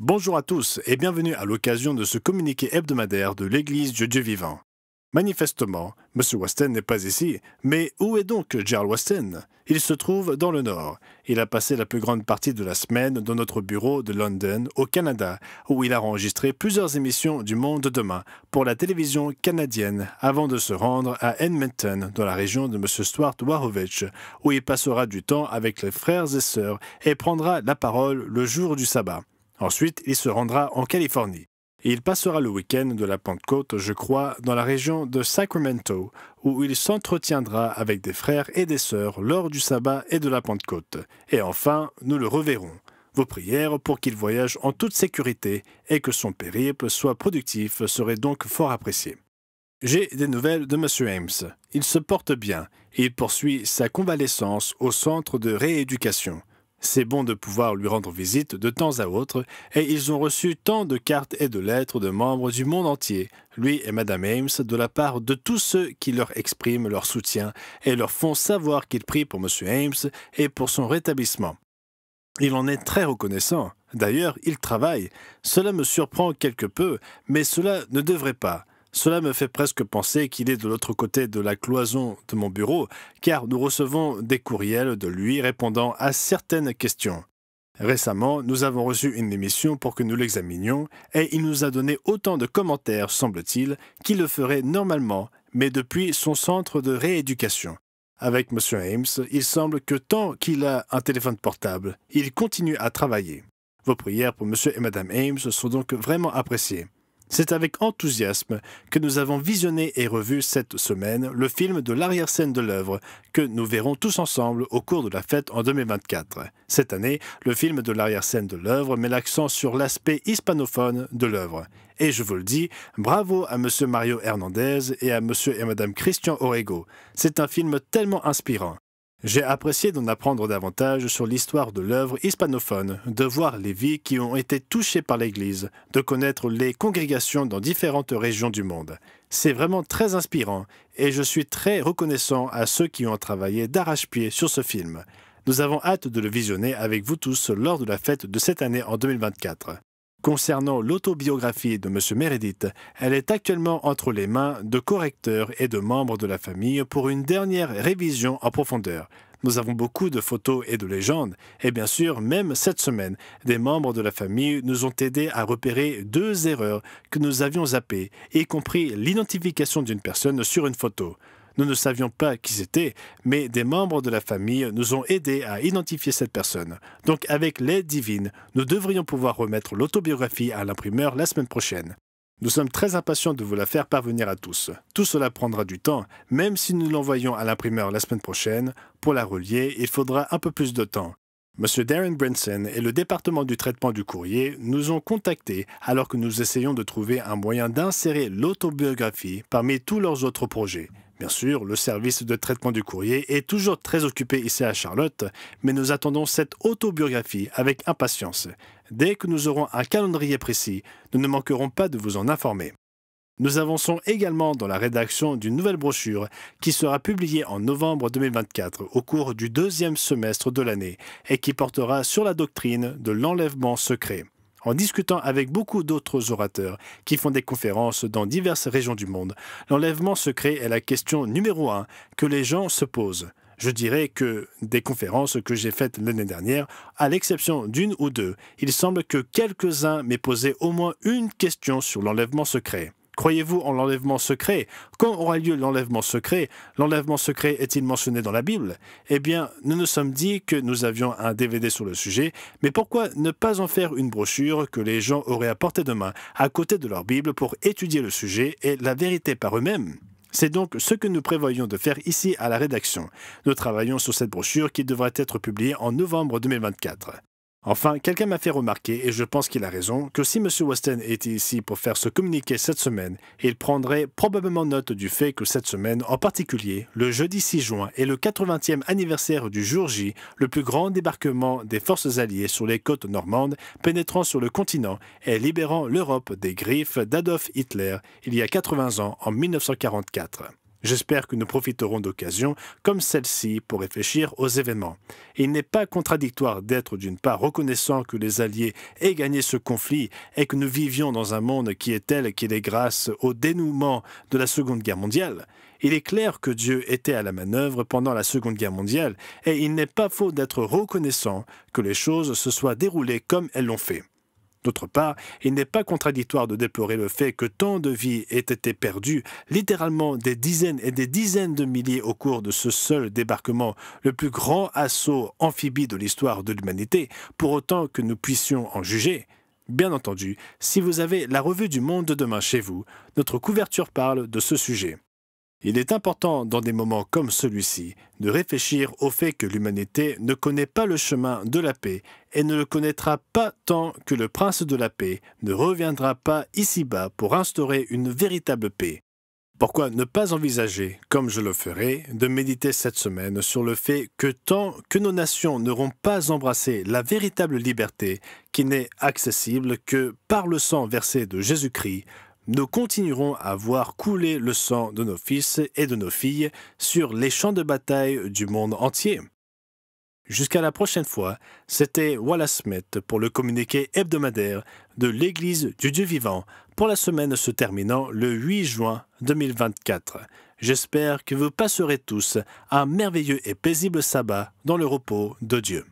Bonjour à tous et bienvenue à l'occasion de ce communiqué hebdomadaire de l'Église du Dieu vivant. Manifestement, M. Weston n'est pas ici, mais où est donc Gerald Weston? Il se trouve dans le Nord. Il a passé la plus grande partie de la semaine dans notre bureau de London, au Canada, où il a enregistré plusieurs émissions du Monde demain pour la télévision canadienne avant de se rendre à Edmonton, dans la région de M. Stuart Wachowicz, où il passera du temps avec les frères et sœurs et prendra la parole le jour du sabbat. Ensuite, il se rendra en Californie. Il passera le week-end de la Pentecôte, je crois, dans la région de Sacramento, où il s'entretiendra avec des frères et des sœurs lors du sabbat et de la Pentecôte. Et enfin, nous le reverrons. Vos prières pour qu'il voyage en toute sécurité et que son périple soit productif seraient donc fort appréciées. J'ai des nouvelles de M. Ames. Il se porte bien et il poursuit sa convalescence au centre de rééducation. C'est bon de pouvoir lui rendre visite de temps à autre, et ils ont reçu tant de cartes et de lettres de membres du monde entier, lui et Mme Ames, de la part de tous ceux qui leur expriment leur soutien et leur font savoir qu'ils prient pour M. Ames et pour son rétablissement. Il en est très reconnaissant. D'ailleurs, il travaille. Cela me surprend quelque peu, mais cela ne devrait pas. Cela me fait presque penser qu'il est de l'autre côté de la cloison de mon bureau, car nous recevons des courriels de lui répondant à certaines questions. Récemment, nous avons reçu une émission pour que nous l'examinions, et il nous a donné autant de commentaires, semble-t-il, qu'il le ferait normalement, mais depuis son centre de rééducation. Avec M. Ames, il semble que tant qu'il a un téléphone portable, il continue à travailler. Vos prières pour M. et Mme Ames sont donc vraiment appréciées. C'est avec enthousiasme que nous avons visionné et revu cette semaine le film de l'arrière-scène de l'œuvre que nous verrons tous ensemble au cours de la fête en 2024. Cette année, le film de l'arrière-scène de l'œuvre met l'accent sur l'aspect hispanophone de l'œuvre. Et je vous le dis, bravo à M. Mario Hernandez et à M. et Mme Christian Orego. C'est un film tellement inspirant. J'ai apprécié d'en apprendre davantage sur l'histoire de l'œuvre hispanophone, de voir les vies qui ont été touchées par l'Église, de connaître les congrégations dans différentes régions du monde. C'est vraiment très inspirant et je suis très reconnaissant à ceux qui ont travaillé d'arrache-pied sur ce film. Nous avons hâte de le visionner avec vous tous lors de la fête de cette année en 2024. Concernant l'autobiographie de M. Meredith, elle est actuellement entre les mains de correcteurs et de membres de la famille pour une dernière révision en profondeur. Nous avons beaucoup de photos et de légendes, et bien sûr, même cette semaine, des membres de la famille nous ont aidés à repérer 2 erreurs que nous avions zappées, y compris l'identification d'une personne sur une photo. Nous ne savions pas qui c'était, mais des membres de la famille nous ont aidés à identifier cette personne. Donc avec l'aide divine, nous devrions pouvoir remettre l'autobiographie à l'imprimeur la semaine prochaine. Nous sommes très impatients de vous la faire parvenir à tous. Tout cela prendra du temps, même si nous l'envoyons à l'imprimeur la semaine prochaine. Pour la relier, il faudra un peu plus de temps. M. Darren Brinson et le département du traitement du courrier nous ont contactés alors que nous essayons de trouver un moyen d'insérer l'autobiographie parmi tous leurs autres projets. Bien sûr, le service de traitement du courrier est toujours très occupé ici à Charlotte, mais nous attendons cette autobiographie avec impatience. Dès que nous aurons un calendrier précis, nous ne manquerons pas de vous en informer. Nous avançons également dans la rédaction d'une nouvelle brochure qui sera publiée en novembre 2024 au cours du 2e semestre de l'année et qui portera sur la doctrine de l'enlèvement secret. En discutant avec beaucoup d'autres orateurs qui font des conférences dans diverses régions du monde, l'enlèvement secret est la question numéro 1 que les gens se posent. Je dirais que des conférences que j'ai faites l'année dernière, à l'exception d'une ou deux, il semble que quelques-uns m'aient posé au moins une question sur l'enlèvement secret. Croyez-vous en l'enlèvement secret? Quand aura lieu l'enlèvement secret? L'enlèvement secret est-il mentionné dans la Bible? Eh bien, nous nous sommes dit que nous avions un DVD sur le sujet, mais pourquoi ne pas en faire une brochure que les gens auraient à portée de main à côté de leur Bible pour étudier le sujet et la vérité par eux-mêmes? C'est donc ce que nous prévoyons de faire ici à la rédaction. Nous travaillons sur cette brochure qui devrait être publiée en novembre 2024. Enfin, quelqu'un m'a fait remarquer, et je pense qu'il a raison, que si M. Weston était ici pour faire ce communiqué cette semaine, il prendrait probablement note du fait que cette semaine, en particulier, le jeudi 6 juin est le 80e anniversaire du jour J, le plus grand débarquement des forces alliées sur les côtes normandes, pénétrant sur le continent et libérant l'Europe des griffes d'Adolf Hitler il y a 80 ans, en 1944. J'espère que nous profiterons d'occasions comme celle-ci pour réfléchir aux événements. Il n'est pas contradictoire d'être d'une part reconnaissant que les Alliés aient gagné ce conflit et que nous vivions dans un monde qui est tel qu'il est grâce au dénouement de la Seconde Guerre mondiale. Il est clair que Dieu était à la manœuvre pendant la Seconde Guerre mondiale et il n'est pas faux d'être reconnaissant que les choses se soient déroulées comme elles l'ont fait. D'autre part, il n'est pas contradictoire de déplorer le fait que tant de vies aient été perdues, littéralement des dizaines et des dizaines de milliers au cours de ce seul débarquement, le plus grand assaut amphibie de l'histoire de l'humanité, pour autant que nous puissions en juger. Bien entendu, si vous avez la revue du monde de demain chez vous, notre couverture parle de ce sujet. Il est important, dans des moments comme celui-ci, de réfléchir au fait que l'humanité ne connaît pas le chemin de la paix et ne le connaîtra pas tant que le prince de la paix ne reviendra pas ici-bas pour instaurer une véritable paix. Pourquoi ne pas envisager, comme je le ferai, de méditer cette semaine sur le fait que tant que nos nations n'auront pas embrassé la véritable liberté qui n'est accessible que par le sang versé de Jésus-Christ, nous continuerons à voir couler le sang de nos fils et de nos filles sur les champs de bataille du monde entier. Jusqu'à la prochaine fois, c'était Wallace Smith pour le communiqué hebdomadaire de l'Église du Dieu vivant pour la semaine se terminant le 8 juin 2024. J'espère que vous passerez tous un merveilleux et paisible sabbat dans le repos de Dieu.